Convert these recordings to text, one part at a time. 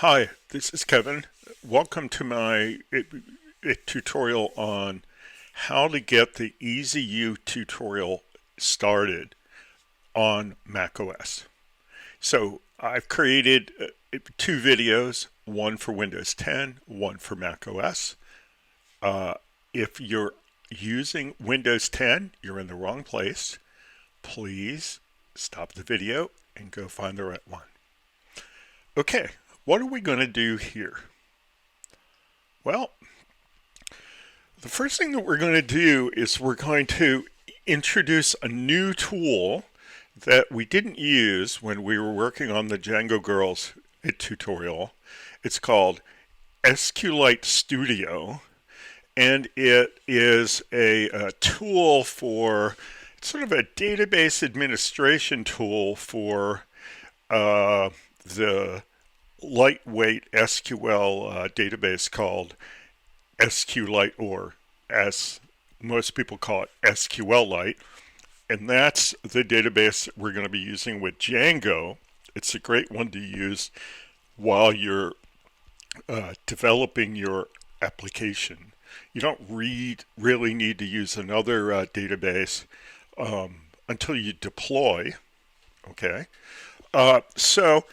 Hi, this is Kevin. Welcome to my tutorial on how to get the EZU tutorial started on macOS. So I've created two videos, one for Windows 10, one for macOS. If you're using Windows 10, you're in the wrong place. Please stop the video and go find the right one. Okay, what are we going to do here? Well, the first thing that we're going to do is we're going to introduce a new tool that we didn't use when we were working on the Django Girls tutorial. It's called Sqlite Studio, and it is a tool for sort of a database administration tool for the lightweight SQL database called Sqlite, or as most people call it, SQLite. And that's the database we're going to be using with Django. It's a great one to use while you're developing your application. You don't really need to use another database until you deploy. Okay. So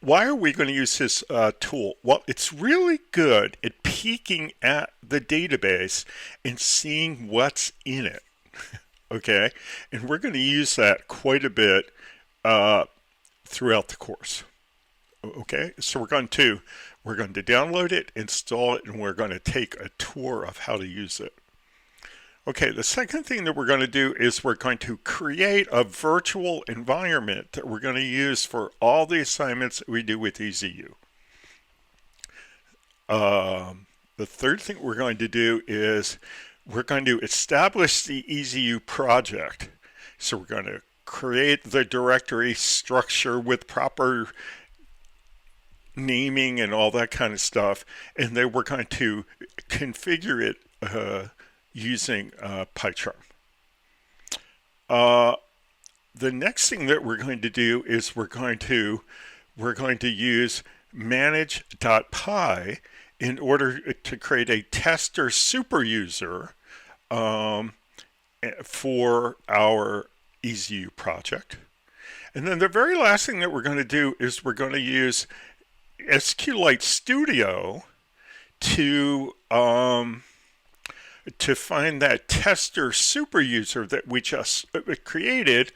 why are we going to use this tool? Well, it's really good at peeking at the database and seeing what's in it. Okay, and we're going to use that quite a bit throughout the course. Okay, so we're going to download it, install it, and we're going to take a tour of how to use it. Okay, the second thing that we're going to do is we're going to create a virtual environment that we're going to use for all the assignments that we do with EZU. The third thing we're going to do is we're going to establish the EZU project. So we're going to create the directory structure with proper naming and all that kind of stuff, and then we're going to configure it using Pycharm. The next thing that we're going to do is we're going to use manage.py in order to create a tester super user for our EZU project. And then the very last thing that we're going to do is we're going to use Sqlite Studio to find that tester super user that we just created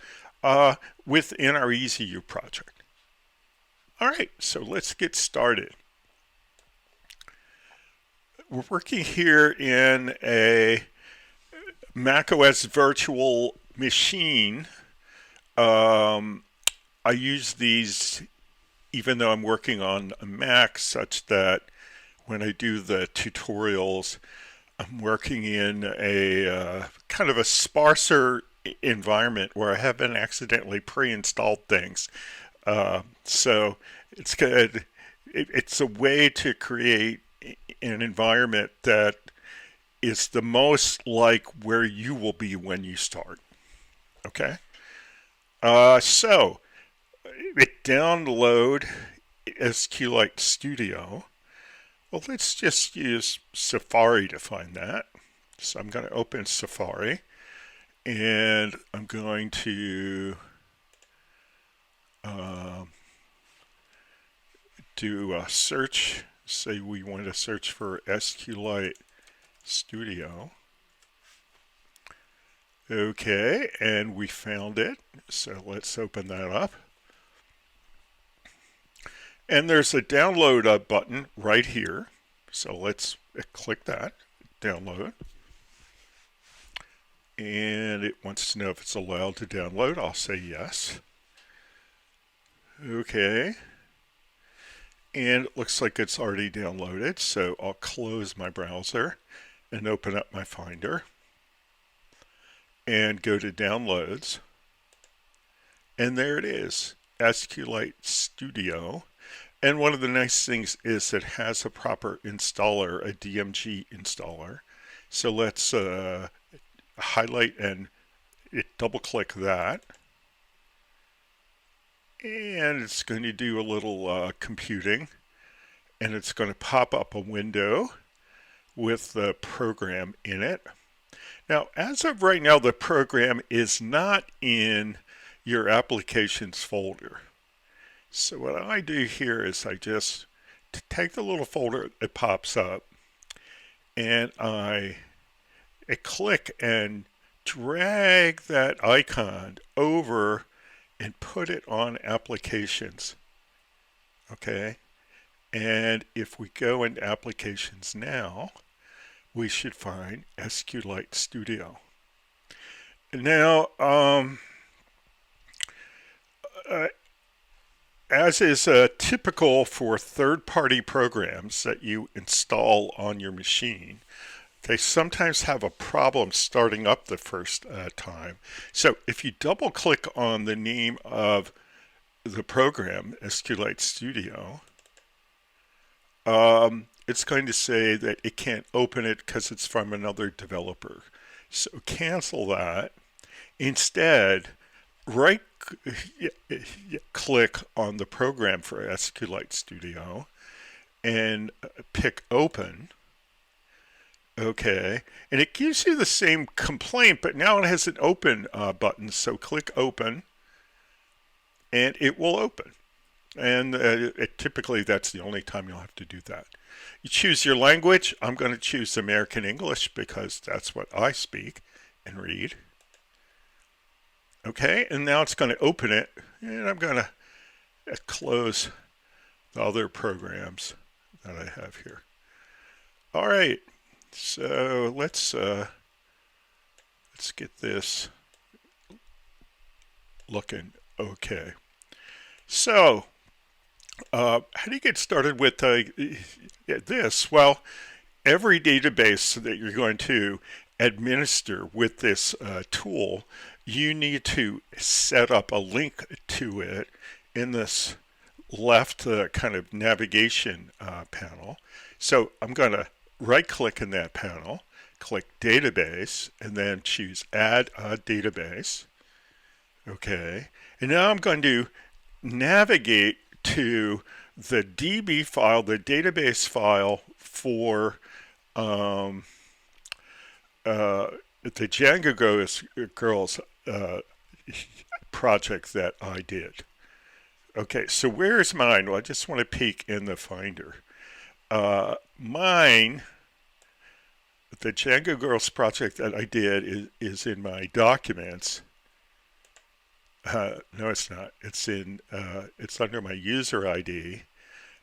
within our EZU project. All right, so let's get started. We're working here in a macOS virtual machine. I use these even though I'm working on a Mac, such that when I do the tutorials, I'm working in a kind of a sparser environment where I haven't accidentally pre-installed things. So it's good. It's a way to create an environment that is the most like where you will be when you start. Okay. So download Sqlite Studio. Well, let's just use Safari to find that. So I'm going to open Safari, and I'm going to do a search. Say we want to search for Sqlite Studio. Okay, and we found it. So let's open that up. And there's a download button right here. So let's click that, download. And it wants to know if it's allowed to download. I'll say yes. Okay. And it looks like it's already downloaded. So I'll close my browser and open up my Finder and go to Downloads. And there it is, Sqlite Studio. And one of the nice things is it has a proper installer, a DMG installer. So let's highlight and double click that. And it's going to do a little computing. and it's going to pop up a window with the program in it. Now, as of right now, the program is not in your applications folder. So what I do here is I just take the little folder that pops up, and I click and drag that icon over and put it on applications. Okay, and if we go into applications now, we should find Sqlite Studio. Now, as is typical for third-party programs that you install on your machine, they sometimes have a problem starting up the first time. So if you double-click on the name of the program, Sqlite Studio, it's going to say that it can't open it because it's from another developer. So cancel that. Instead, click on the program for Sqlite Studio and pick Open. Okay, and it gives you the same complaint, but now it has an Open button. So click Open, and it will open. And typically that's the only time you'll have to do that. You choose your language. I'm going to choose American English because that's what I speak and read. Okay, and now it's going to open it, and I'm going to close the other programs that I have here. All right, so let's get this looking okay. So, how do you get started with this? Well, every database that you're going to administer with this tool, you need to set up a link to it in this left kind of navigation panel. So I'm going to right-click in that panel, click Database, and then choose Add a Database. Okay, and now I'm going to navigate to the DB file, the database file for the Django Girls project that I did. Okay, so where's mine? Well, I just want to peek in the Finder. Mine, the Django Girls project that I did is in my documents. No, it's not. It's in. It's under my user ID,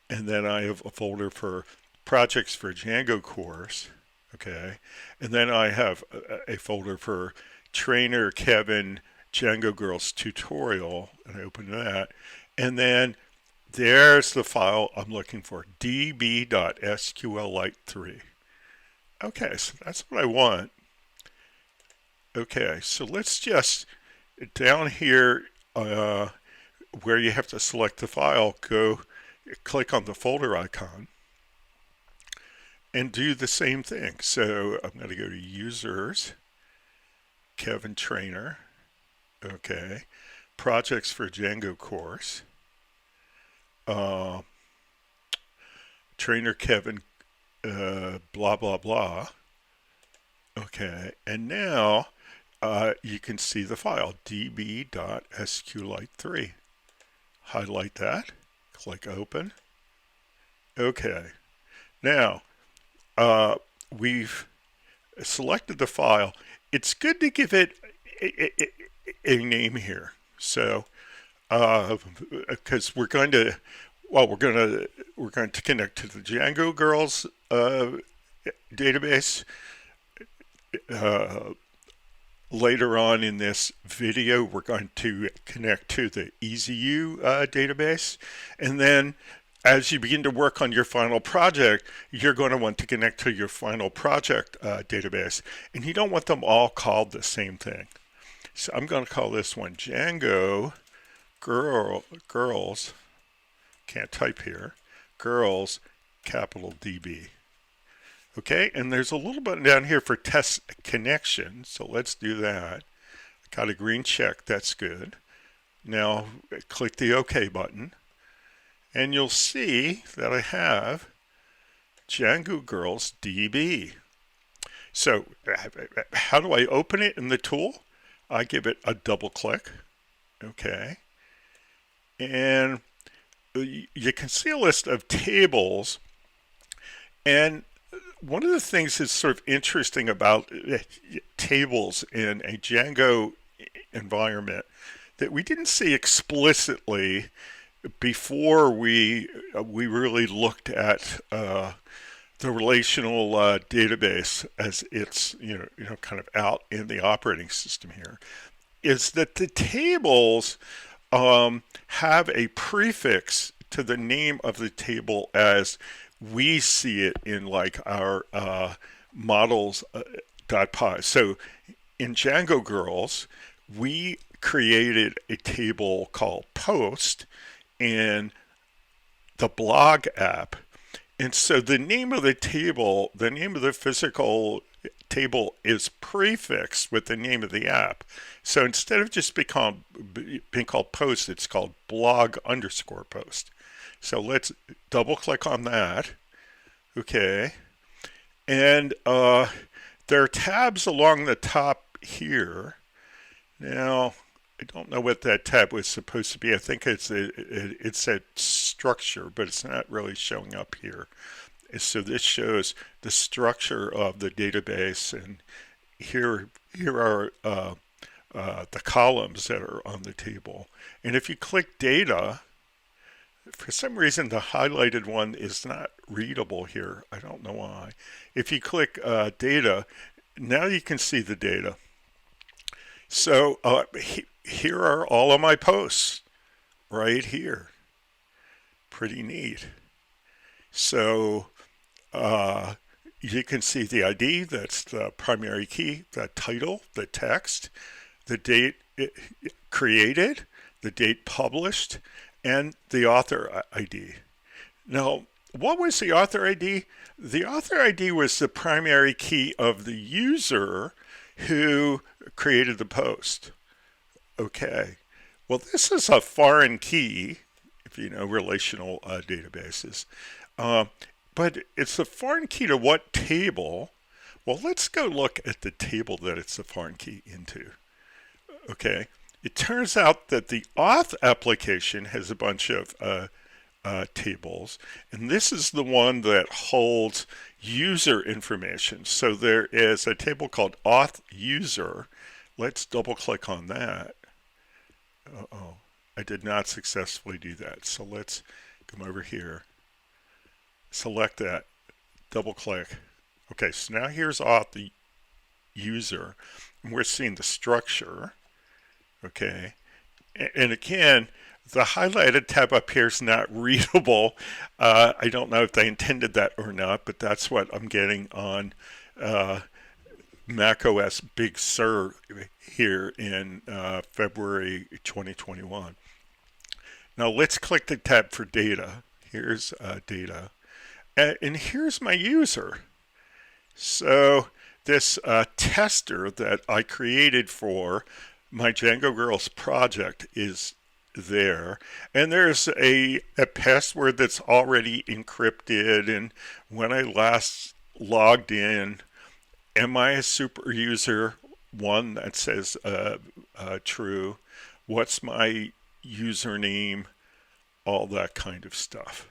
and then I have a folder for projects for Django course. Okay, and then I have a folder for trainer Kevin Django Girls tutorial, and I open that, and then there's the file I'm looking for, db.sqlite3. Okay, so that's what I want. Okay, so let's just down here where you have to select the file, go click on the folder icon and do the same thing. So I'm going to go to Users, Kevin Trainer, okay, Projects for Django course, Trainer Kevin, blah, blah, blah. Okay, and now you can see the file, db.sqlite3. Highlight that, click Open. Okay, now we've selected the file. It's good to give it a name here. So, because we're going to connect to the Django Girls database. Later on in this video, we're going to connect to the EZU database. And then as you begin to work on your final project, you're going to want to connect to your final project database. And you don't want them all called the same thing. So I'm going to call this one Django Girls, can't type here, Girls, capital DB. Okay, and there's a little button down here for test connection, so let's do that. Got a green check, that's good. Now click the OK button, and you'll see that I have Django Girls DB. So how do I open it in the tool? I give it a double click. Okay. And you can see a list of tables. And one of the things that's sort of interesting about tables in a Django environment that we didn't see explicitly before we really looked at the relational database as it's kind of out in the operating system here, is that the tables have a prefix to the name of the table as we see it in like our models.py. So in Django Girls, we created a table called post in the blog app. And so the name of the table, the name of the physical table is prefixed with the name of the app. So instead of just being called post, it's called blog_post. So let's double click on that. Okay. And there are tabs along the top here. Now, I don't know what that tab was supposed to be. I think it's a structure, but it's not really showing up here. So this shows the structure of the database, and here are the columns that are on the table. And if you click data, for some reason the highlighted one is not readable here. I don't know why. If you click data, now you can see the data. So here are all of my posts right here. Pretty neat. So you can see the ID, that's the primary key, the title, the text, the date created, the date published, and the author ID. Now, what was the author ID? The author ID was the primary key of the user who created the post. Okay. Well, this is a foreign key, if you know relational databases. But it's a foreign key to what table? Well, let's go look at the table that it's a foreign key into. Okay. It turns out that the auth application has a bunch of tables, and this is the one that holds user information. So there is a table called auth user. Let's double click on that. Uh-oh, I did not successfully do that. So let's come over here, select that, double click. Okay, so now here's auth the user, and we're seeing the structure. Okay, and again, the highlighted tab up here is not readable. I don't know if they intended that or not, but that's what I'm getting on macOS Big Sur here in February 2021. Now let's click the tab for data. Here's data. And here's my user. So this tester that I created for my Django Girls project is there, and there's a password that's already encrypted, and when I last logged in, am I a super user? One that says true. What's my username? All that kind of stuff.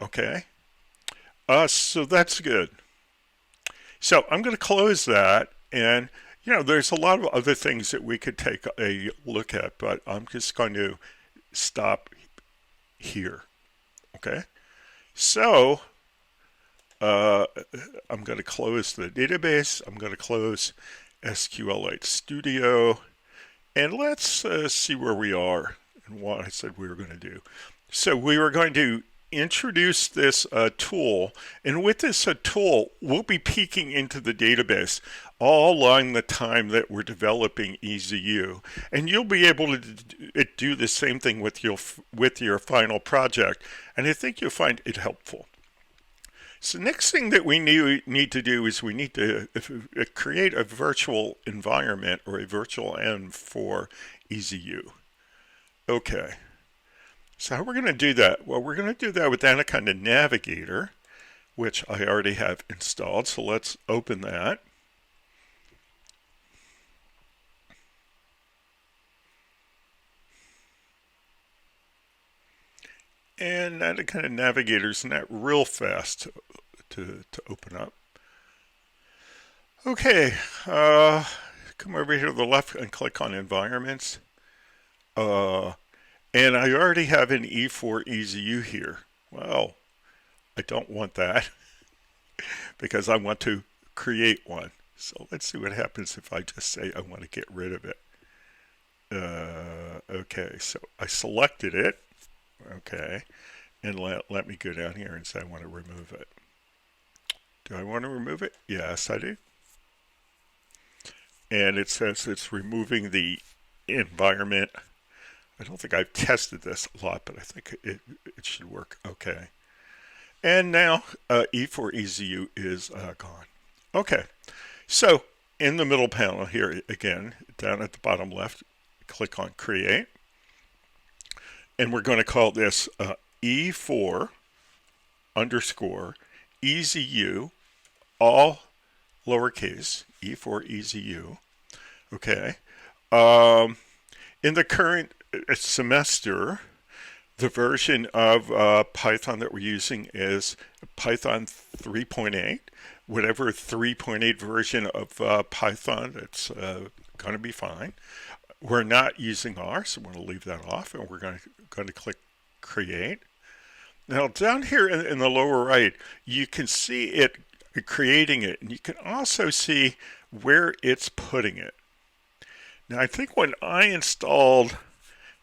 Okay, so that's good. So I'm going to close that, and there's a lot of other things that we could take a look at, but I'm just going to stop here. Okay, so I'm going to close the database. I'm going to close Sqlite Studio, and let's see where we are and what I said we were going to do. So we were going to introduce this tool, and with this tool, we'll be peeking into the database all along the time that we're developing EZU, and you'll be able to do the same thing with your final project, and I think you'll find it helpful. So next thing that we need to do is we need to create a virtual environment or a virtual env for EZU. Okay. So how we're going to do that? Well, we're going to do that with Anaconda Navigator, which I already have installed. So let's open that. And Anaconda Navigator's not real fast to open up. Okay, come over here to the left and click on Environments. And I already have an E4 EZU here. Well, I don't want that because I want to create one. So let's see what happens if I just say I want to get rid of it. Okay, so I selected it. Okay, and let me go down here and say I want to remove it. Do I want to remove it? Yes, I do. And it says it's removing the environment. I don't think I've tested this a lot, but I think it should work okay. And now E4 EZU is gone. Okay, so in the middle panel here, again, down at the bottom left, click on Create. And we're going to call this E4 underscore EZU, all lowercase, E4 EZU. Okay. In the current semester, the version of Python that we're using is Python 3.8. Whatever 3.8 version of Python, it's going to be fine. We're not using R, so we're going to leave that off, and we're going to click Create. Now, down here in the lower right, you can see it creating it, and you can also see where it's putting it. Now, I think when I installed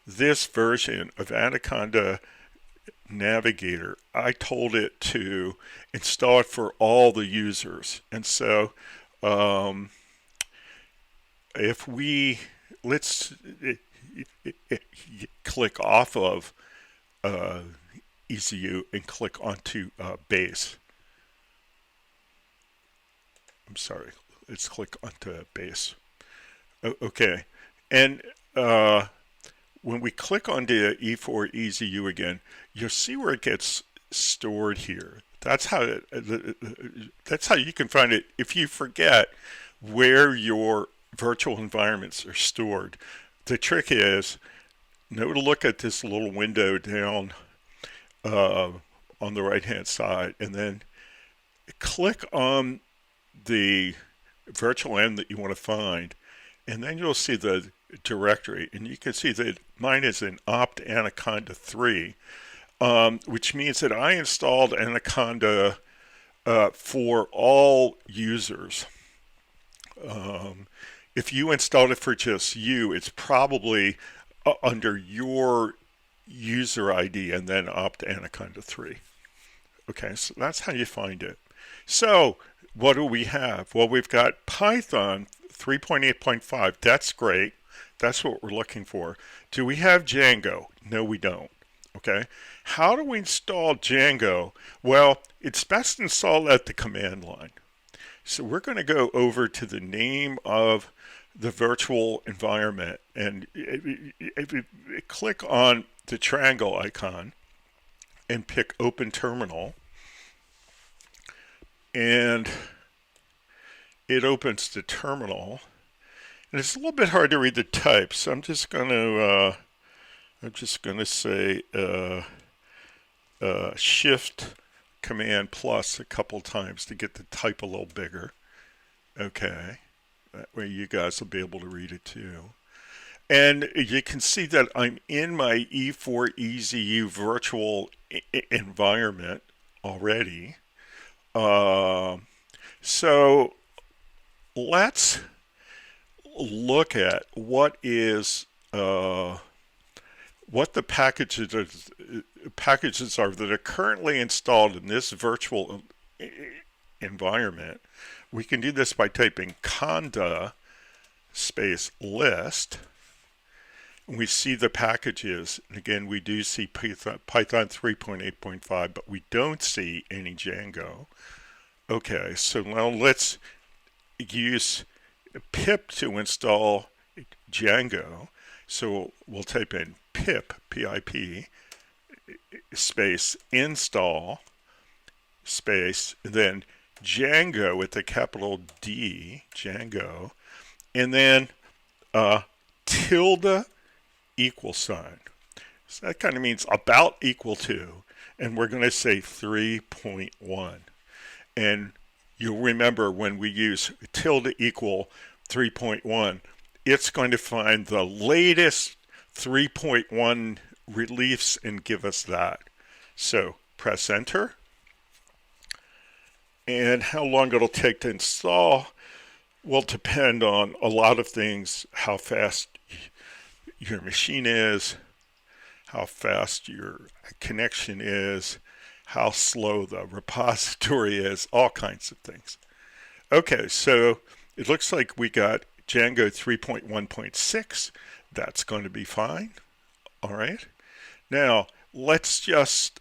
this version of Anaconda Navigator, I told it to install it for all the users. And so if we, let's click off of EZU and click onto base. I'm sorry, let's click onto base. Okay, and when we click onto E4 EZU again, you'll see where it gets stored here. That's how you can find it if you forget where your virtual environments are stored. The trick is now to look at this little window down on the right hand side, and then click on the virtual end that you want to find, and then you'll see the directory, and you can see that mine is in opt Anaconda 3, which means that I installed Anaconda for all users. If you installed it for just you, it's probably under your user ID and then opt Anaconda 3. Okay, so that's how you find it. So what do we have? Well, we've got Python 3.8.5. That's great. That's what we're looking for. Do we have Django? No, we don't. Okay. How do we install Django? Well, it's best installed at the command line. So we're going to go over to the name of the virtual environment, and if you click on the triangle icon and pick Open Terminal, and it opens the terminal. And it's a little bit hard to read the type, so I'm just going to say Shift Command plus a couple times to get the type a little bigger. Okay, that way you guys will be able to read it too. And you can see that I'm in my E4 EZU virtual environment already. So let's look at what the packages are that are currently installed in this virtual environment. We can do this by typing conda space list. We see the packages, and again we do see Python 3.8.5, but we don't see any Django. Okay, so now let's use pip to install Django. So we'll type in pip, P-I-P, space install space, then Django with a capital D, Django, and then tilde equal sign. So that kind of means about equal to, and we're going to say 3.1. And you'll remember when we use tilde equal 3.1, it's going to find the latest 3.1 release and give us that. So press enter. And how long it'll take to install will depend on a lot of things: how fast your machine is, how fast your connection is, how slow the repository is, all kinds of things. Okay, so it looks like we got Django 3.1.6. That's going to be fine. All right. Now, let's just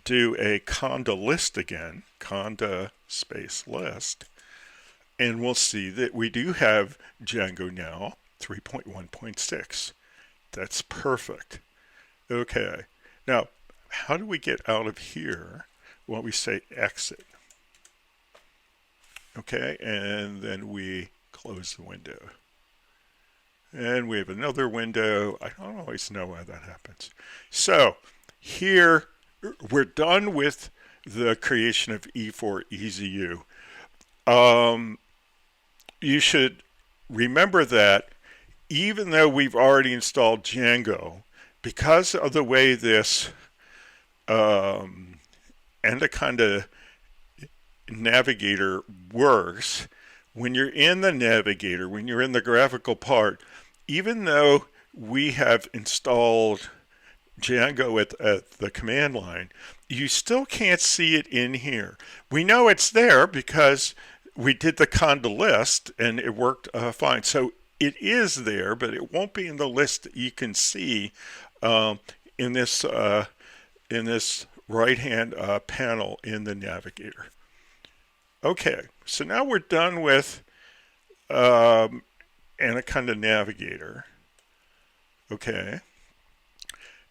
do a conda list again, conda space list, and we'll see that we do have Django now 3.1.6. That's perfect. Okay, now how do we get out of here? Well, we say exit. Okay, and then we close the window. And we have another window. I don't always know why that happens. So here we're done with the creation of E4 EZU. You should remember that even though we've already installed Django, because of the way this Anaconda navigator works, when you're in the navigator, when you're in the graphical part, even though we have installed Django at the command line, you still can't see it in here. We know it's there because we did the conda list and it worked fine. So it is there, but it won't be in the list that you can see in this right-hand panel in the navigator. Okay, so now we're done with Anaconda Navigator. Okay.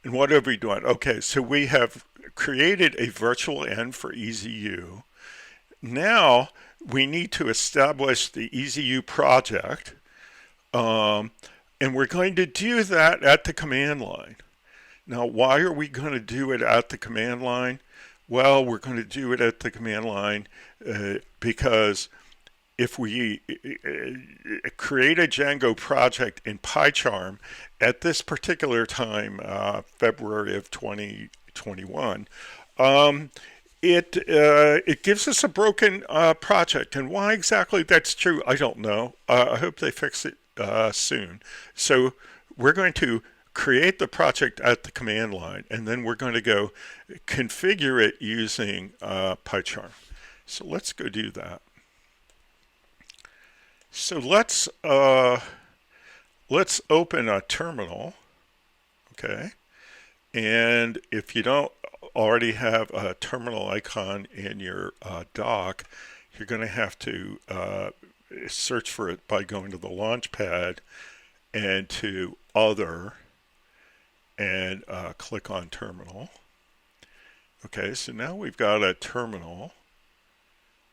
And what have we done? Okay, so we have created a virtual end for EZU. Now we need to establish the EZU project, and we're going to do that at the command line. Now, why are we going to do it at the command line? Well, we're going to do it at the command line because if we create a Django project in Pycharm at this particular time, February of 2021, it gives us a broken project. And why exactly that's true, I don't know. I hope they fix it soon. So we're going to create the project at the command line, and then we're going to go configure it using Pycharm. So let's go do that. So let's open a terminal, okay? And if you don't already have a terminal icon in your dock, you're going to have to search for it by going to the Launchpad and to Other and click on Terminal. Okay, so now we've got a terminal.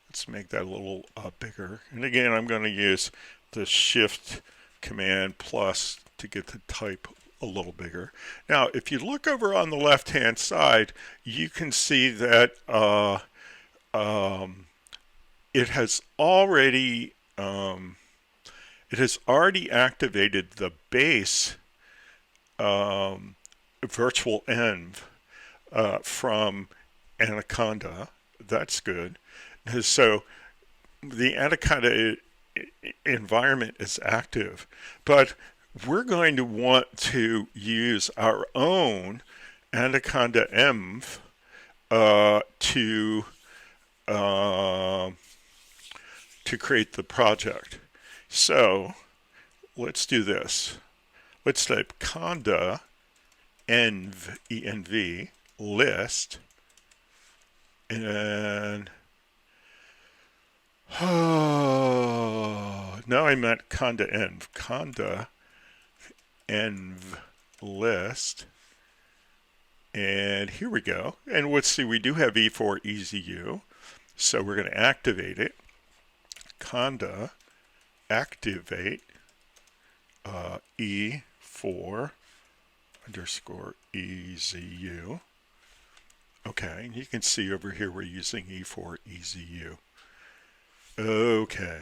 Let's make that a little bigger. And again, I'm going to use the Shift Command plus to get the type a little bigger. Now, if you look over on the left-hand side, you can see that it has already activated the base virtual env from Anaconda. That's good. So the Anaconda environment is active, but we're going to want to use our own Anaconda env to create the project. So let's do this. Let's type conda env, env list, and now I meant conda env list, And here we go. And let's see, we do have E4 EZU. So we're going to activate it. Conda activate E4 underscore EZU. Okay, and you can see over here we're using E4 EZU. Okay.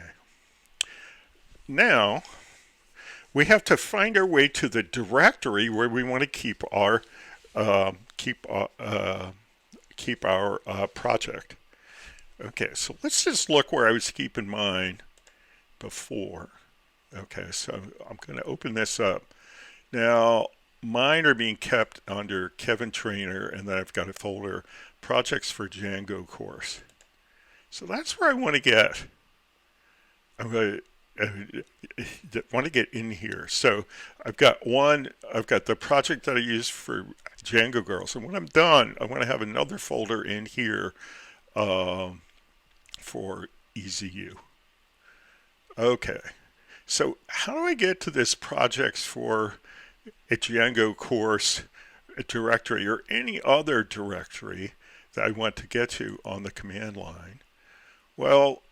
Now we have to find our way to the directory where we want to keep our project. Okay, so let's just look where I was keeping mine before. Okay, so I'm going to open this up. Now, mine are being kept under Kevin Trainer, and then I've got a folder, Projects for Django course. So that's where I want to get. I'm going to want to get in here. So I've got the project that I use for Django Girls, and when I'm done, I want to have another folder in here for EZU. Okay, so how do I get to this projects for a Django course directory or any other directory that I want to get to on the command line? Well,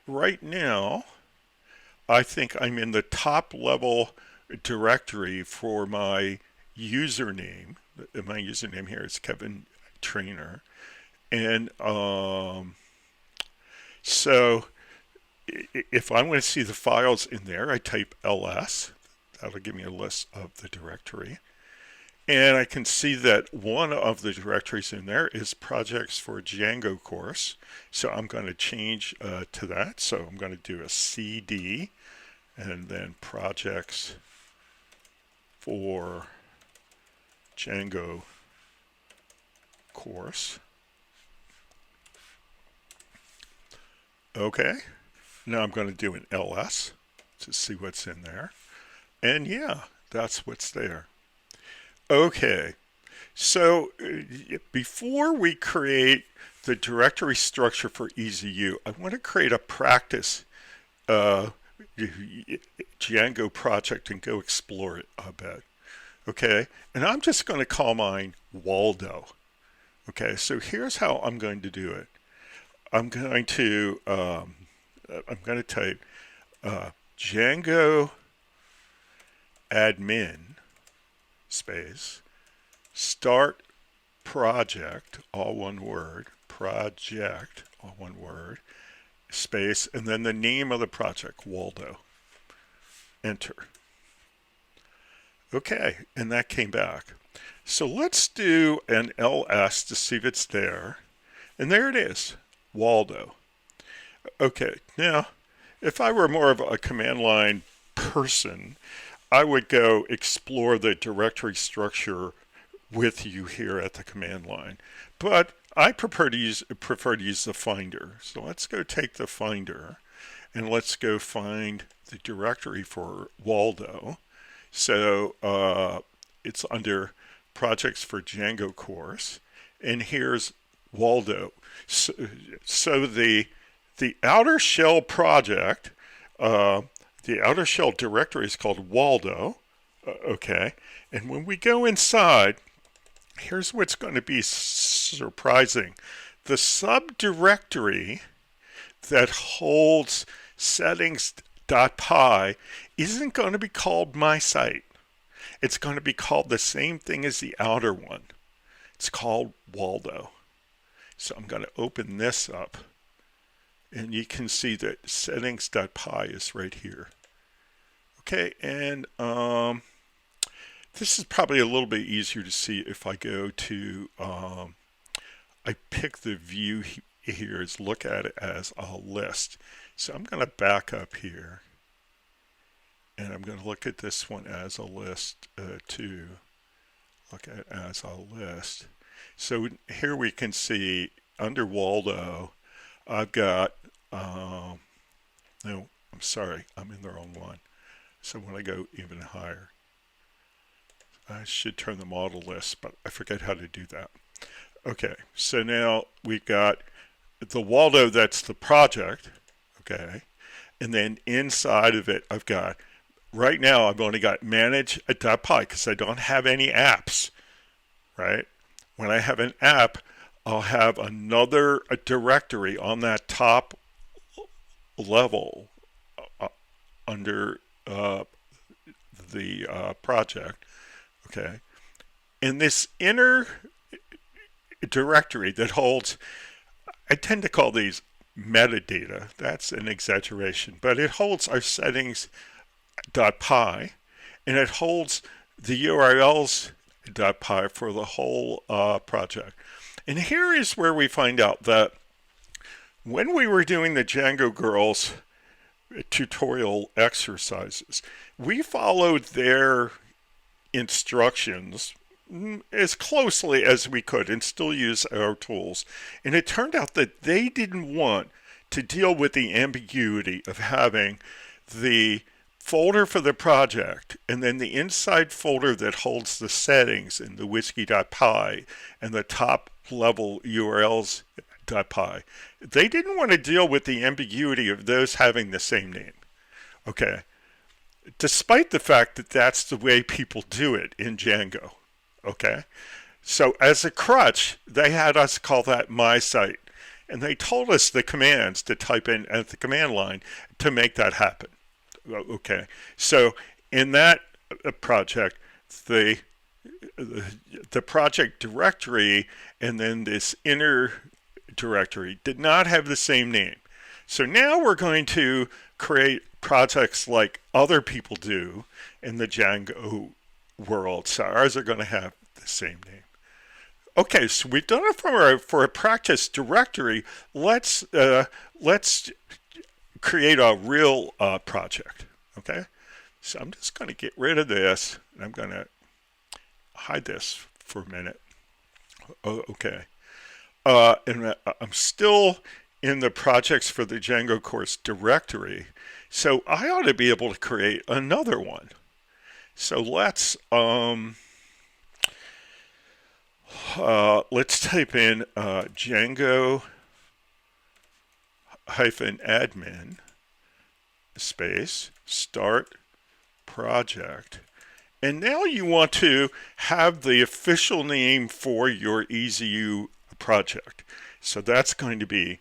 right now, I think I'm in the top level directory for my username. My username here is Kevin Trainer. And so if I want to see the files in there, I type ls. That'll give me a list of the directory. And I can see that one of the directories in there is Projects for Django course. So I'm going to change to that. So I'm going to do a cd and then Projects for Django course. Okay, now I'm going to do an ls to see what's in there. And yeah, that's what's there. Okay, so before we create the directory structure for EZU, I want to create a practice Django project and go explore it a bit. Okay, and I'm just going to call mine Waldo. Okay, so here's how I'm going to do it. I'm going to type Django admin space start project, all one word, project, all one word, space, and then the name of the project, Waldo. Enter. Okay, and that came back. So let's do an ls to see if it's there. And there it is, Waldo. Okay, now, if I were more of a command line person, I would go explore the directory structure with you here at the command line. But I prefer to use the Finder. So let's go take the Finder and let's go find the directory for Waldo. So it's under Projects for Django course, and here's Waldo. So the outer shell project, the outer shell directory is called Waldo. Okay, and when we go inside, here's what's going to be surprising. The subdirectory that holds settings.py isn't going to be called my site. It's going to be called the same thing as the outer one. It's called Waldo. So I'm going to open this up, and you can see that settings.py is right here. Okay, and this is probably a little bit easier to see if I go to, I pick the view here is look at it as a list. So I'm going to back up here, and I'm going to look at this one as a list too. Look at it as a list. So here we can see under Waldo, I've got, no, I'm sorry, I'm in the wrong one. So when I go even higher, I should turn the model list, but I forget how to do that. Okay, so now we've got the Waldo, that's the project, okay, and then inside of it, I've got, right now I've only got manage.py because I don't have any apps right? When I have an app, I'll have another directory on that top level under the project, okay? And this inner directory that holds, I tend to call these metadata. That's an exaggeration, but it holds our settings.py, and it holds the URLs.py for the whole project. And here is where we find out that when we were doing the Django Girls tutorial exercises, we followed their instructions as closely as we could and still use our tools. And it turned out that they didn't want to deal with the ambiguity of having the folder for the project and then the inside folder that holds the settings in the whiskey.py and the top level URLs.py. They didn't want to deal with the ambiguity of those having the same name. Okay. Despite the fact that that's the way people do it in Django. Okay. So as a crutch, they had us call that my site. And they told us the commands to type in at the command line to make that happen. Okay. So in that project, the project directory and then this inner directory did not have the same name. So now we're going to create projects like other people do in the Django world. So ours are going to have the same name. Okay, so we've done it for a practice directory. Let's create a real project. Okay, so I'm just going to get rid of this, and I'm going to hide this for a minute. Okay, and I'm still in the projects for the Django course directory, so I ought to be able to create another one. So let's type in Django-admin space start project. And now you want to have the official name for your EZU project. So that's going to be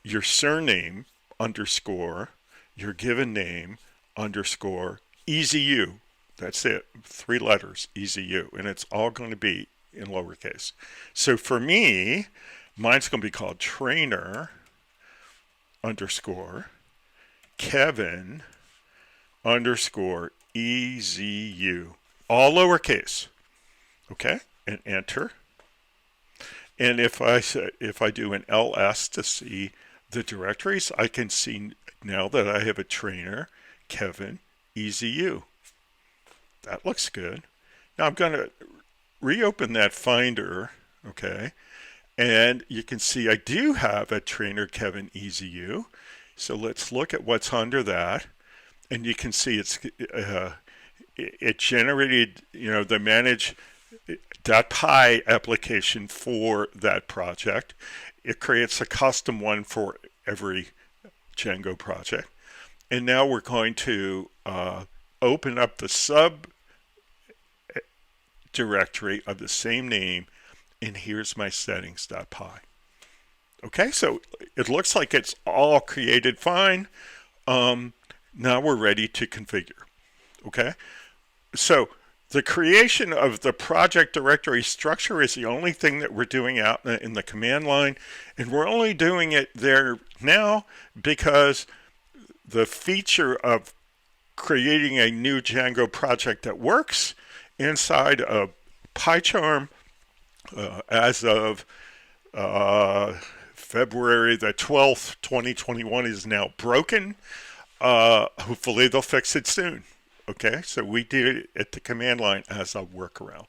your surname underscore your given name underscore EZU. That's it. 3 letters, EZU. And it's all going to be in lowercase. So for me, mine's going to be called trainer underscore Kevin underscore EZU. All lowercase. Okay? And enter. And if I do an ls to see the directories, I can see now that I have a trainer, Kevin, EZU. That looks good. Now I'm going to reopen that Finder, okay? And you can see I do have a trainer, Kevin, EZU. So let's look at what's under that. And you can see it generated, the manage.py application for that project. It creates a custom one for every Django project. And now we're going to open up the sub directory of the same name, and here's my settings.py. Okay, so it looks like it's all created fine. Now we're ready to configure. Okay, so the creation of the project directory structure is the only thing that we're doing out in the command line, and we're only doing it there now because the feature of creating a new Django project that works inside of Pycharm as of February the 12th, 2021 is now broken. Hopefully they'll fix it soon. Okay, so we did it at the command line as a workaround.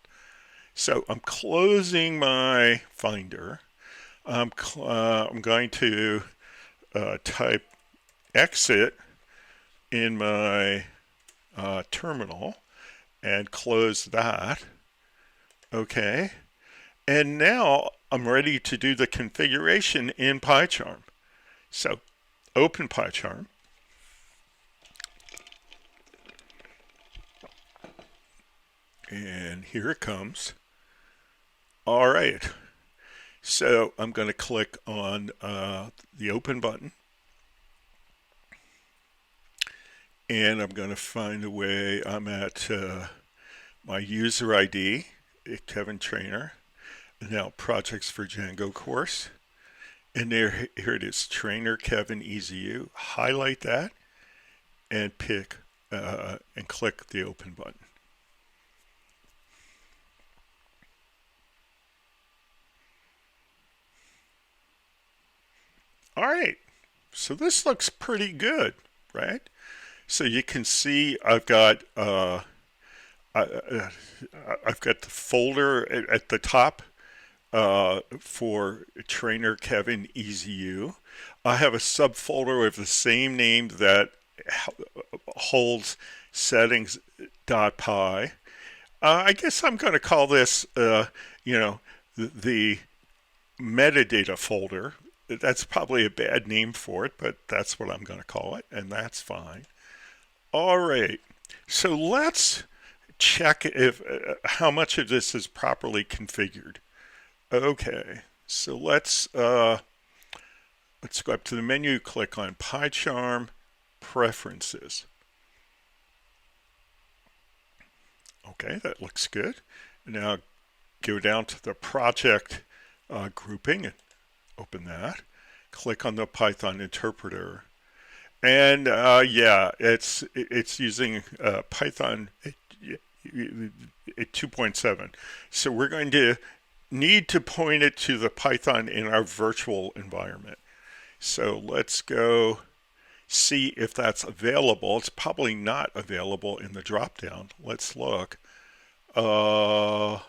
So I'm closing my Finder. I'm going to type exit in my terminal and close that. Okay, and now I'm ready to do the configuration in Pycharm. So open Pycharm. And here it comes. All right, so I'm going to click on the open button, and I'm going to find a way. I'm at my user ID, Kevin Trainer, now Projects for Django course, and here it is, Trainer Kevin EZU. Highlight that and pick and click the open button. All right, so this looks pretty good, right? So you can see I've got I've got the folder at the top for Trainer Kevin EZU. I have a subfolder with the same name that holds settings.py. I guess I'm going to call this, the metadata folder. That's probably a bad name for it, but that's what I'm going to call it, and that's fine. All right, so let's check if how much of this is properly configured. Okay, so let's go up to the menu, click on Pycharm, Preferences. Okay, that looks good. Now go down to the project grouping and open that. Click on the Python interpreter. And yeah, it's using Python 2.7. So we're going to need to point it to the Python in our virtual environment. So let's go see if that's available. It's probably not available in the dropdown. Let's look. Well,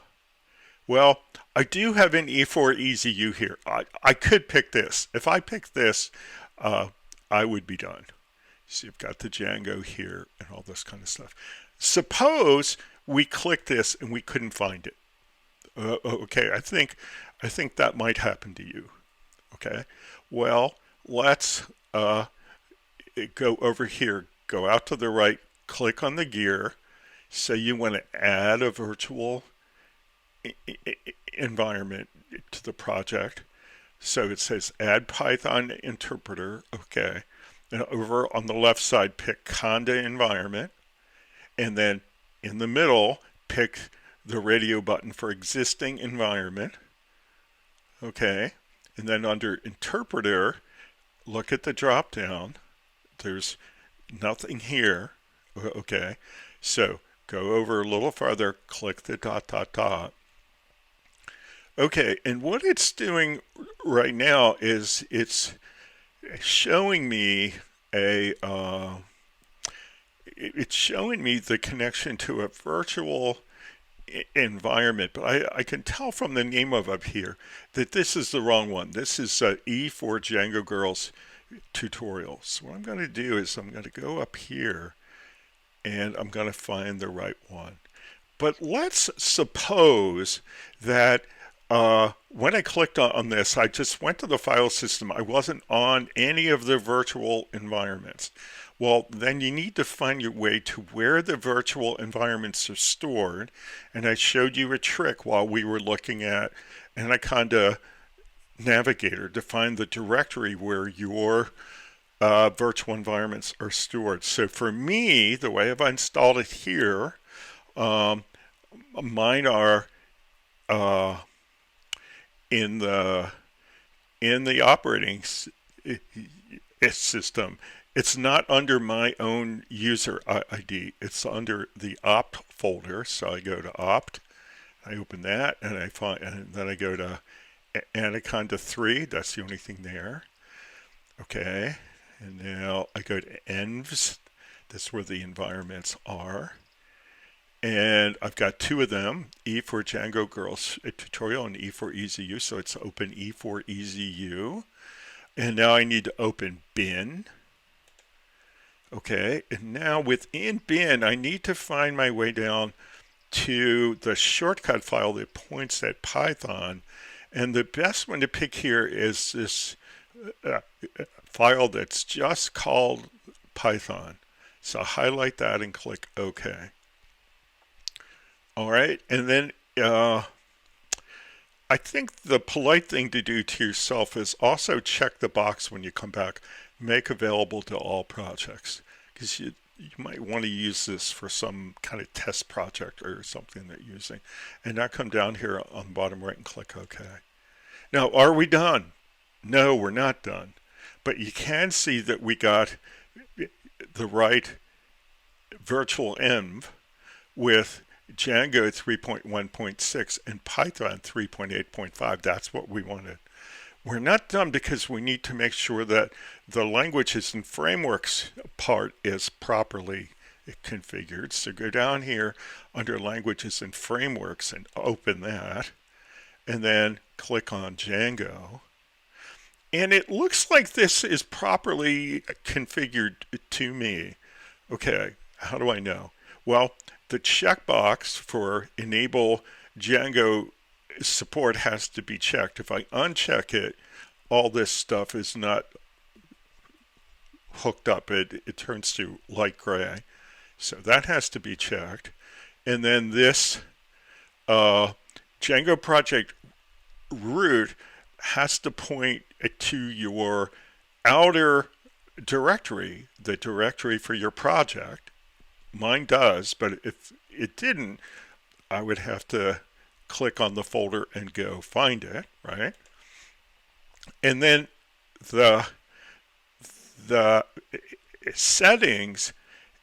I do have an E4 EZU here. I could pick this. If I pick this, I would be done. So you've got the Django here and all this kind of stuff. Suppose we click this and we couldn't find it. Okay, I think that might happen to you. Okay, well, let's go over here, go out to the right, click on the gear, say you want to add a virtual environment to the project. So it says add Python interpreter. Okay, and over on the left side, pick Conda environment, and then in the middle, pick the radio button for existing environment. Okay, and then under interpreter, look at the drop down. There's nothing here. Okay, so go over a little farther, click the dot dot dot. Okay, and what it's doing right now is it's showing me it's showing me the connection to a virtual environment, but I can tell from the name of up here that this is the wrong one. This is E for Django Girls tutorial. So what I'm going to do is I'm going to go up here and I'm going to find the right one. But let's suppose that when I clicked on this, I just went to the file system. I wasn't on any of the virtual environments. Well, then you need to find your way to where the virtual environments are stored. And I showed you a trick while we were looking at Anaconda Navigator to find the directory where your virtual environments are stored. So for me, the way I've installed it here, mine are in the operating system. It's not under my own user ID. It's under the opt folder. So I go to opt, I open that, and I find, and then I go to Anaconda 3. That's the only thing there. Okay, and now I go to envs. That's where the environments are. And I've got two of them, E for Django Girls tutorial and E for EZU. So it's open E for EZU. And now I need to open bin. Okay, and now within bin, I need to find my way down to the shortcut file that points at Python. And the best one to pick here is this file that's just called Python. So highlight that and click OK. All right, and then I think the polite thing to do to yourself is also check the box when you come back, make available to all projects, because you might want to use this for some kind of test project or something that you're using. And now come down here on the bottom right and click OK. Now, are we done? No, we're not done. But you can see that we got the right virtual env with Django 3.1.6 and Python 3.8.5. That's what we wanted. We're not done because we need to make sure that the languages and frameworks part is properly configured. So go down here under languages and frameworks and open that, and then click on Django. And it looks like this is properly configured to me. Okay, how do I know? Well, the checkbox for enable Django support has to be checked. If I uncheck it, all this stuff is not hooked up. It turns to light gray. So that has to be checked. And then this Django project root has to point to your outer directory, the directory for your project. Mine does, but if it didn't, I would have to click on the folder and go find it, right? And then the settings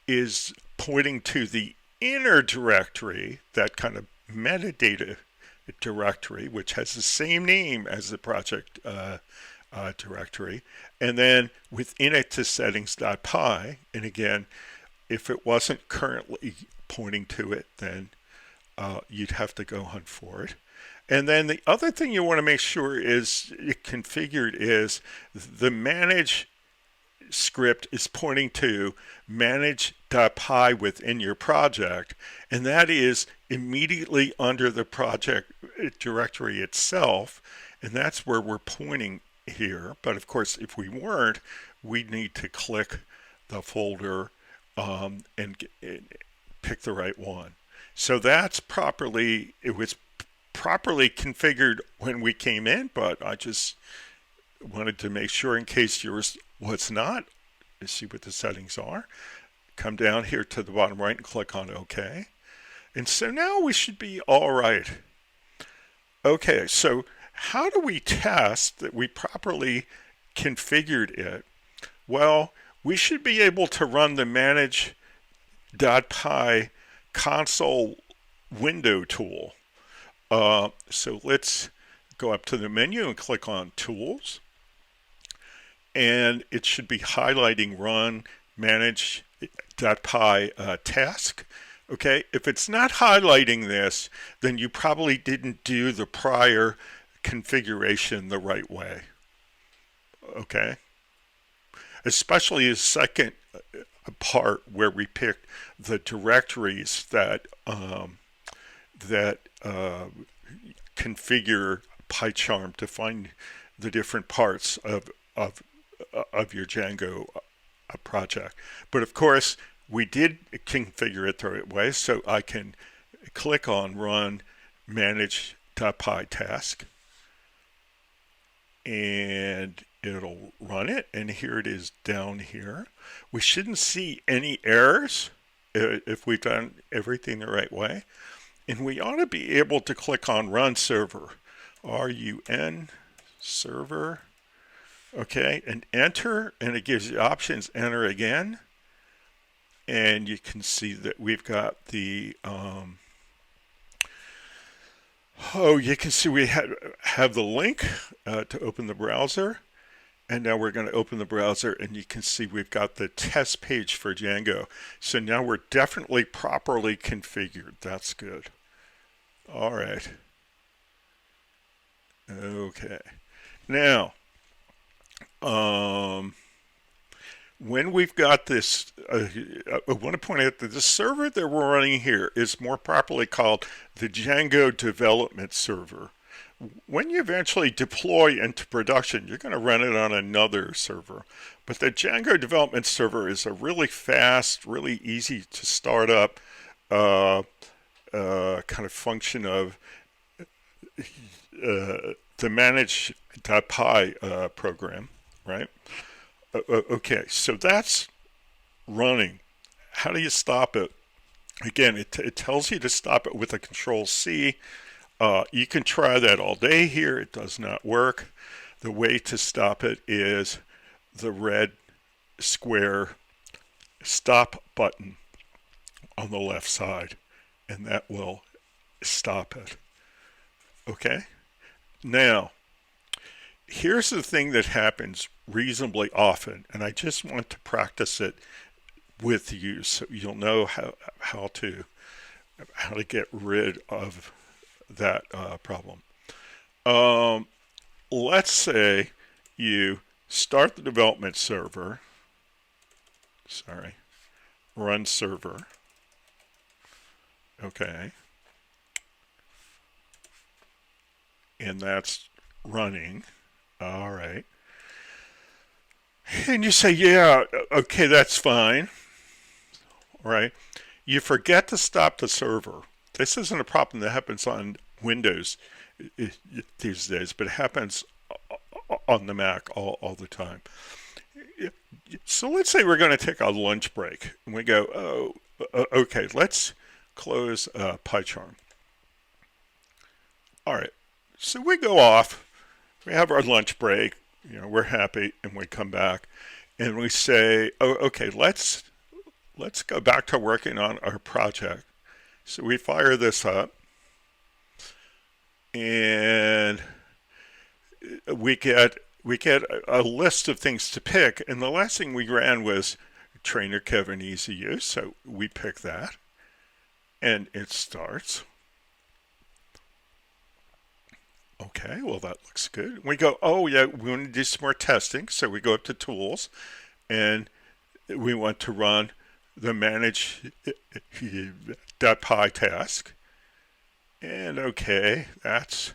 is pointing to the inner directory, that kind of metadata directory, which has the same name as the project directory. And then within it to settings.py. And again, if it wasn't currently pointing to it, then you'd have to go hunt for it. And then the other thing you want to make sure is configured is the manage script is pointing to manage.py within your project, and that is immediately under the project directory itself, and that's where we're pointing here. But of course, if we weren't, we'd need to click the folder and pick the right one. So that's properly, it was properly configured when we came in, but I just wanted to make sure in case yours was not. Let's see what the settings are. Come down here to the bottom right and click on OK. And so now we should be all right. Okay, so how do we test that we properly configured it? Well, we should be able to run the manage.py console window tool. So let's go up to the menu and click on Tools. And it should be highlighting Run Manage.py task. Okay, if it's not highlighting this, then you probably didn't do the prior configuration the right way. Okay, especially the second part where we picked the directories that configure Pycharm to find the different parts of your Django project. But of course, we did configure it the right way, so I can click on Run Manage.py task, and it'll run it, and here it is down here. We shouldn't see any errors if we've done everything the right way. And we ought to be able to click on Run Server, R-U-N Server, okay, and enter, and it gives you options, enter again, and you can see that we've got the, you can see we have the link to open the browser, and now we're going to open the browser, and you can see we've got the test page for Django. So now we're definitely properly configured. That's good. All right. Okay. Now, when we've got this, I want to point out that the server that we're running here is more properly called the Django Development Server. When you eventually deploy into production, you're going to run it on another server. But the Django Development Server is a really fast, really easy to start up kind of function of the manage.py program, right? Okay, so that's running. How do you stop it? Again, it tells you to stop it with a Control C. You can try that all day here. It does not work. The way to stop it is the red square stop button on the left side, and that will stop it. Okay? Now, here's the thing that happens reasonably often, and I just want to practice it with you so you'll know how to get rid of that problem. Let's say you start the development server, run server, okay, and that's running, all right, and you say, yeah, okay, that's fine, all right, you forget to stop the server. This isn't a problem that happens on Windows these days, but it happens on the Mac all the time. So let's say we're going to take a lunch break, and we go, oh, okay, let's close Pycharm. All right, so we go off, we have our lunch break, we're happy, and we come back, and we say, oh, okay, let's go back to working on our project. So we fire this up, and we get a list of things to pick, and the last thing we ran was trainer Kevin EZU, so we pick that, and it starts. Okay, well that looks good. We go, oh yeah, we want to do some more testing, so we go up to tools, and we want to run the manage.py task, and okay, that's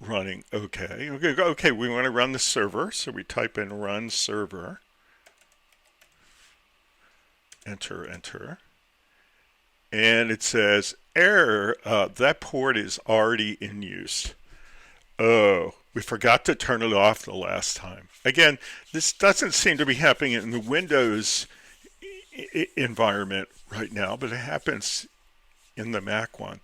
running okay. Okay, we want to run the server, so we type in run server, enter, and it says error, that port is already in use. Oh, we forgot to turn it off the last time. Again, this doesn't seem to be happening in the Windows environment right now, but it happens in the Mac one.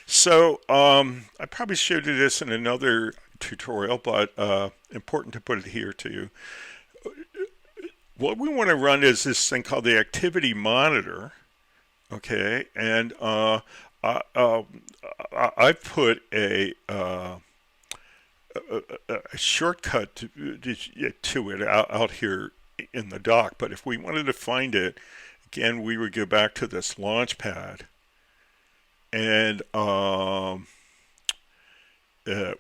So I probably showed you this in another tutorial, but important to put it here too. What we want to run is this thing called the activity monitor. Okay, and I put a shortcut to it out here in the dock, but if we wanted to find it, again, we would go back to this Launchpad, and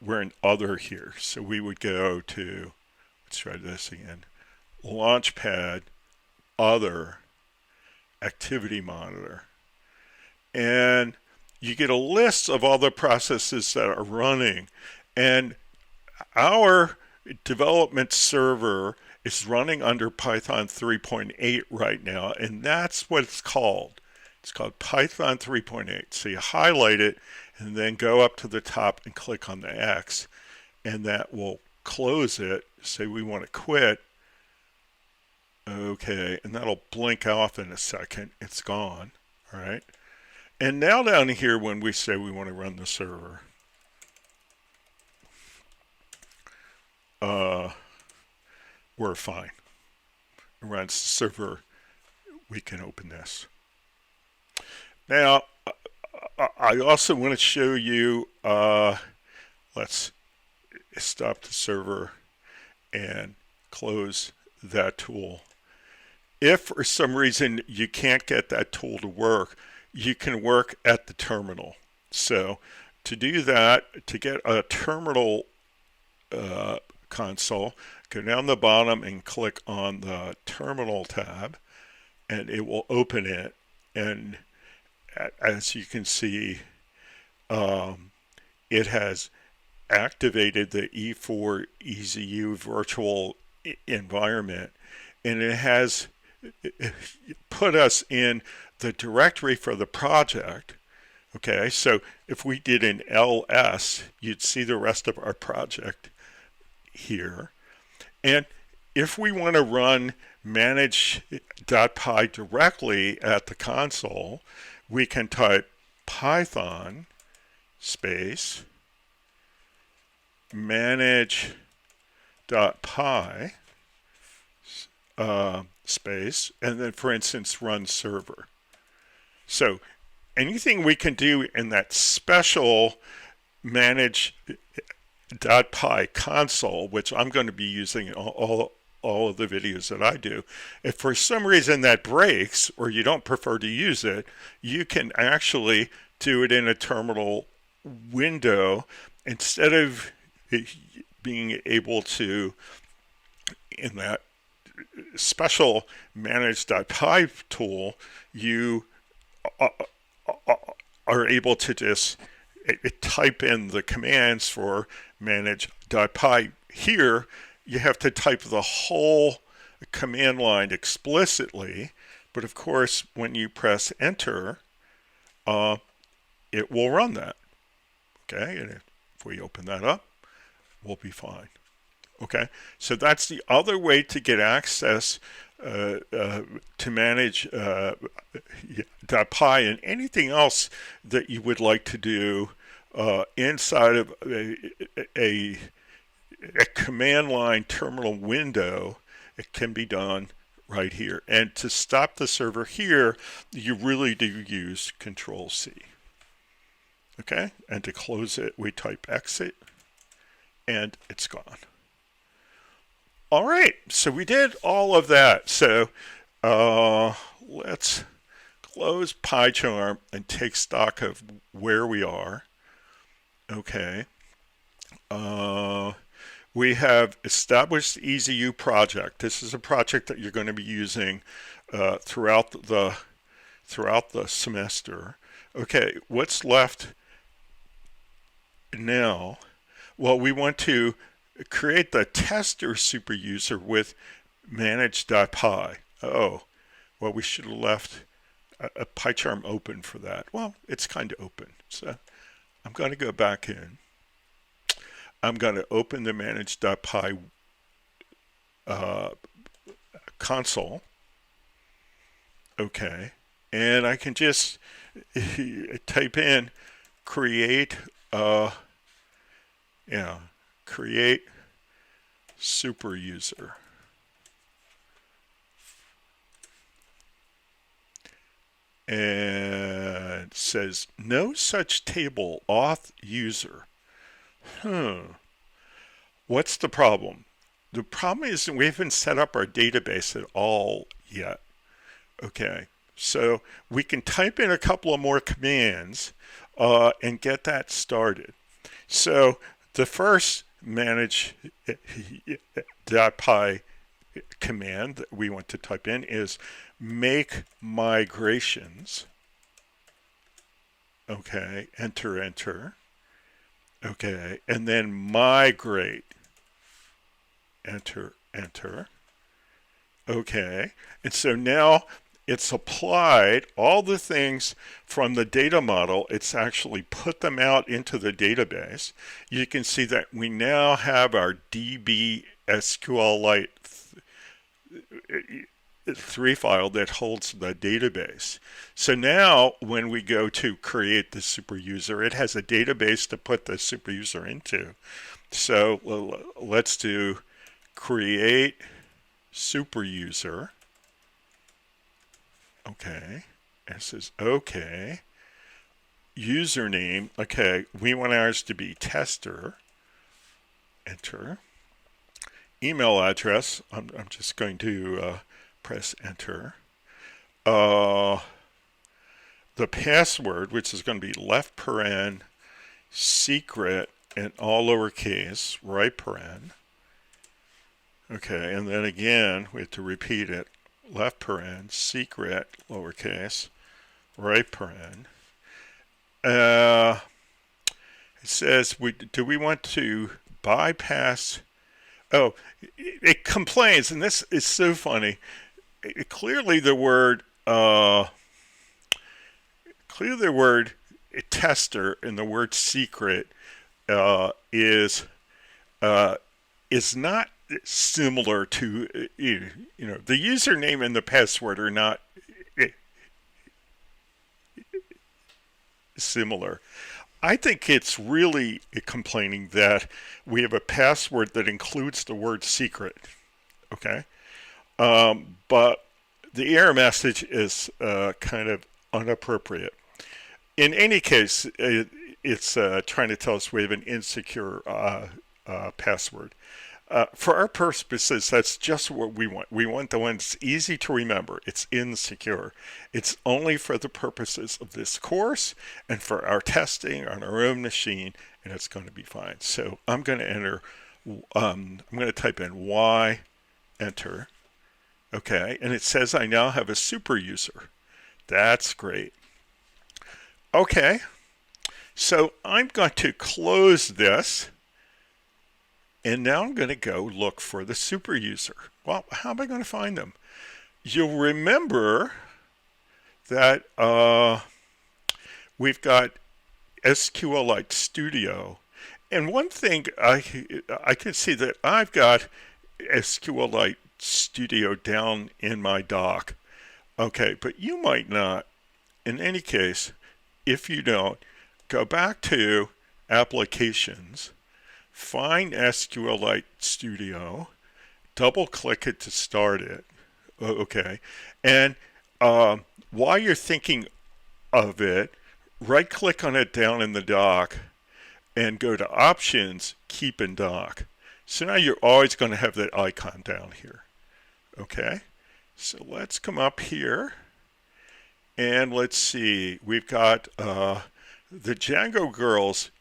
we're in Other here, so we would go to, let's try this again, Launchpad, Other, Activity Monitor, and you get a list of all the processes that are running, and our development server is running under Python 3.8 right now, and that's what it's called. It's called Python 3.8. So you highlight it and then go up to the top and click on the X, and that will close it. Say we want to quit. Okay, and that'll blink off in a second. It's gone. All right. And now down here, when we say we want to run the server, we're fine. It runs the server. We can open this. Now, I also want to show you, let's stop the server and close that tool. If for some reason you can't get that tool to work, you can work at the terminal. So to do that, to get a terminal console, go down the bottom and click on the terminal tab, and it will open it. And as you can see, it has activated the E4 EZU virtual environment, and it has put us in the directory for the project, Okay, so if we did an ls, you'd see the rest of our project here. And if we want to run manage.py directly at the console, we can type Python space manage.py space, and then, for instance, run server. So anything we can do in that special manage.py console, which I'm going to be using in all of the videos that I do, if for some reason that breaks or you don't prefer to use it, you can actually do it in a terminal window instead of being able to, in that special manage.py tool, you are able to just type in the commands for manage.py. Here, you have to type the whole command line explicitly, but of course, when you press enter, it will run that. Okay, and if we open that up, we'll be fine. Okay, so that's the other way to get access to manage .py and anything else that you would like to do inside of a command line terminal window. It can be done right here. And to stop the server here, you really do use Control-C. Okay, and to close it, we type exit, and it's gone. All right, so we did all of that. So let's close Pycharm and take stock of where we are. Okay. We have established the EZU project. This is a project that you're going to be using throughout the semester. Okay, what's left now? Well, we want to create the tester super user with manage.py. Oh, well, we should have left a Pycharm open for that. Well, it's kind of open. So I'm going to go back in. I'm going to open the manage.py console. Okay. And I can just type in create create super user. And it says no such table auth user. What's the problem? The problem is that we haven't set up our database at all yet. Okay, so we can type in a couple of more commands and get that started. So the first manage.py command that we want to type in is make migrations. Okay, enter. Okay, and then migrate. Enter. Okay, and so now it's applied all the things from the data model. It's actually put them out into the database. You can see that we now have our DB SQLite 3 file that holds the database. So now when we go to create the super user, it has a database to put the super user into. So let's do create super user. Okay, and it says okay. Username, okay, we want ours to be tester. Enter. Email address, I'm just going to press enter. The password, which is going to be left paren, secret, and all lowercase, right paren. Okay, and then again, we have to repeat it. Left paren, secret, lowercase, right paren. It says, do we want to bypass? Oh, it complains, and this is so funny. Clearly the word tester and the word secret is not similar to the username and the password are not similar. I think it's really complaining that we have a password that includes the word secret. Okay, but the error message is kind of inappropriate. In any case, it's trying to tell us we have an insecure password. For our purposes, that's just what we want. We want the one that's easy to remember. It's insecure. It's only for the purposes of this course and for our testing on our own machine, and it's going to be fine. So I'm going to enter, I'm going to type in Y, enter. Okay, and it says I now have a super user. That's great. Okay, so I'm going to close this. And now I'm going to go look for the super user. Well, how am I going to find them? You'll remember that we've got Sqlite Studio. And one thing I can see that I've got Sqlite Studio down in my dock. Okay, but you might not. In any case, if you don't, go back to Applications, find Sqlite Studio, double click it to start it. Okay, and while you're thinking of it, right click on it down in the dock and go to Options, Keep in Dock. So now you're always going to have that icon down here. Okay, so let's come up here and let's see. We've got the Django Girls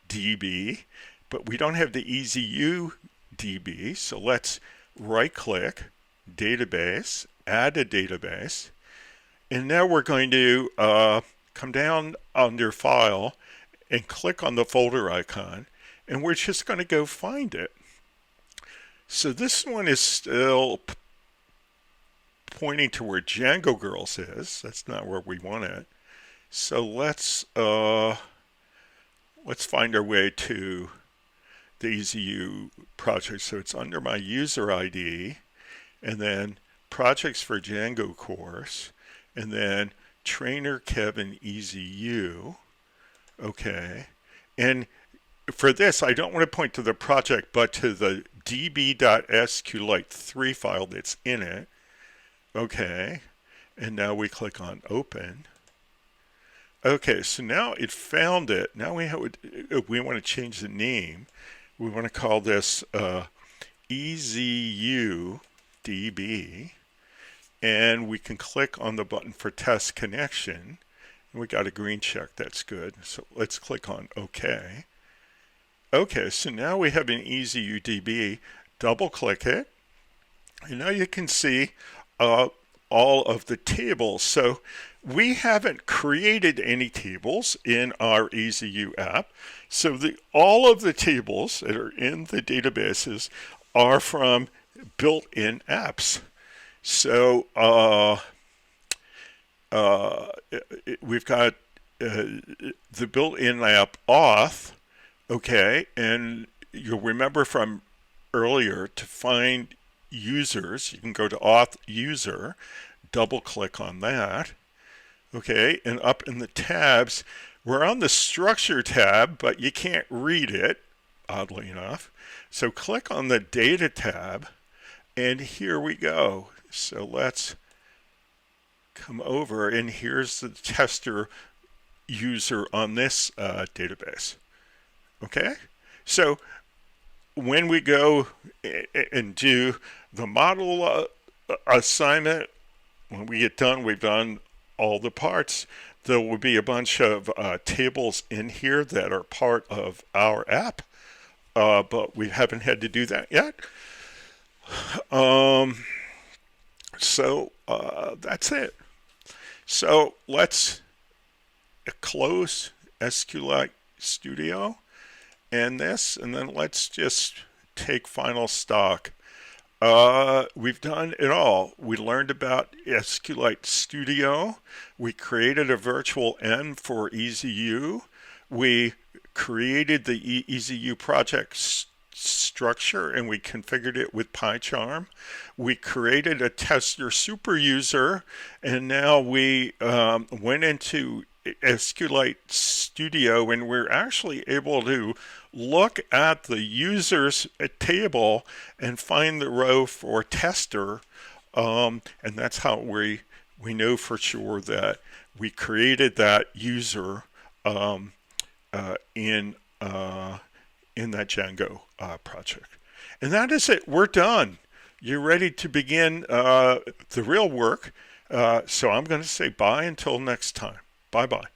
DB, but we don't have the EZU DB, so let's right-click, Database, add a database, and now we're going to come down under File and click on the folder icon, and we're just going to go find it. So this one is still pointing to where Django Girls is. That's not where we want it. So let's find our way to the EZU project. So it's under my user ID, and then projects for Django course, and then trainer Kevin EZU. Okay, and for this, I don't want to point to the project, but to the db.sqlite3 file that's in it. Okay, and now we click on Open. Okay, so now it found it. Now we want to change the name. We want to call this EZU DB, and we can click on the button for test connection. And we got a green check. That's good. So let's click on OK. Okay, so now we have an EZU DB. Double click it, and now you can see all of the tables. So we haven't created any tables in our EZU app. So all of the tables that are in the databases are from built-in apps. So we've got the built-in app auth, okay, and you'll remember from earlier to find users, you can go to auth user, double click on that. Okay, and up in the tabs, we're on the structure tab, but you can't read it, oddly enough. So click on the data tab, and here we go. So let's come over, and here's the tester user on this database. Okay, so when we go and do the model assignment, when we get done, we've done all the parts. There will be a bunch of tables in here that are part of our app, but we haven't had to do that yet. So that's it. So let's close Sqlite Studio and this, and then let's just take final stock. We've done it all. We learned about Sqlite Studio. We created a virtual env for EZU. We created the EZU project structure and we configured it with Pycharm. We created a tester super user, and now we went into Sqlite Studio and we're actually able to look at the users table and find the row for tester, and that's how we know for sure that we created that user in that Django project. And that is it. We're done. You're ready to begin the real work. So I'm going to say bye until next time. Bye bye.